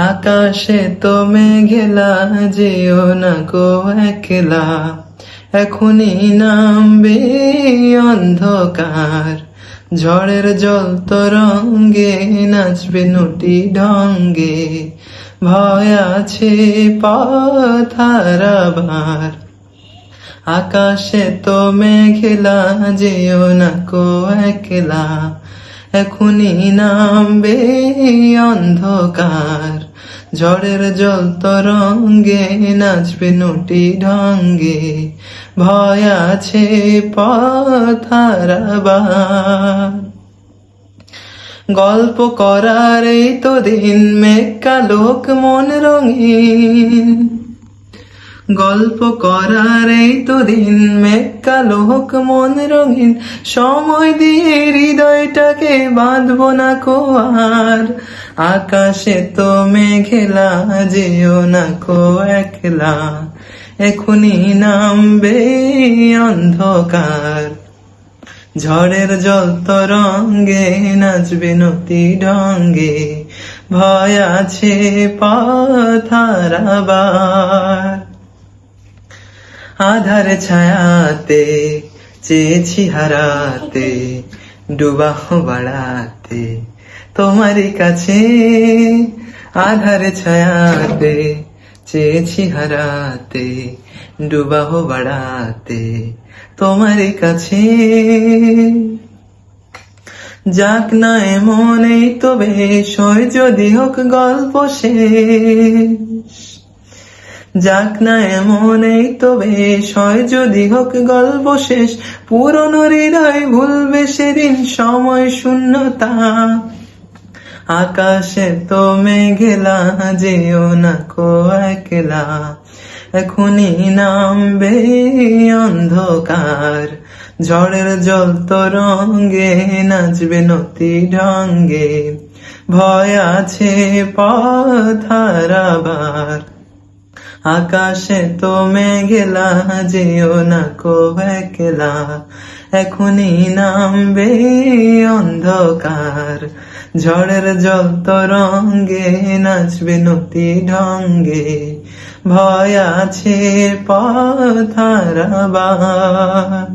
আকাশে তো মেঘেলা, যেও না গো একলা, এখনই নামবে অন্ধকার। ঝড়ের জল তরঙ্গে নাচবে নটি ঢঙ্গে, ভয় আছে পথ হারাবার। আকাশে তো মেঘেলা, যেও না গো একলা, এখনই নামবে অন্ধকার। ঝড়ের জল তরঙ্গে নাচবে নটি ঢঙ্গে, ভয় আছে পথ হারাবার। গল্প করার এই তো দিন, মেঘ কালোক মন রঙিন। গল্প করার এই তো দিন, মেঘ কালোক মন রঙিন। সময় দিয়ে হৃদয়টাকে বাঁধবো না কো আর। আকাশে তো মেঘেলা, যেও না কো একলা, এখনই নামবে অন্ধকার। ঝড়ের জল তরঙ্গে নাচবে নতি ঢঙ্গে, ভয় আছে পথ হারাবার। আধার ছায়াতে চেয়েছি হারাতে, ডুবা বাড়াতে তোমারই কাছে। আধার ছায়াতে চেয়েছি হারাতে, ডুবা বাড়াতে তোমারই কাছে। যাক না এমন এই তো বেশ, হয় যদি হোক গল্প শেষ। যাক না এমন এই তো বেশ, হয় যদি হোক গল্প শেষ। পুরনো হৃদয় ভুলবে সেদিন সময় শূন্যতা। আকাশে তো মেঘেলা, যেও না কো একলা, এখনই নামবে অন্ধকার। ঝড়ের জল তরঙ্গে নাচবে নতি ঢঙ্গে, ভয় আছে পথ হারাবার। আকাশে তো মেঘেলা, যেও না কো একলা, এখনই নামবে অন্ধকার। ঝড়ের জল তরঙ্গে নাচবে নতি ঢঙ্গে, ভয় আছে পথ হারাবার।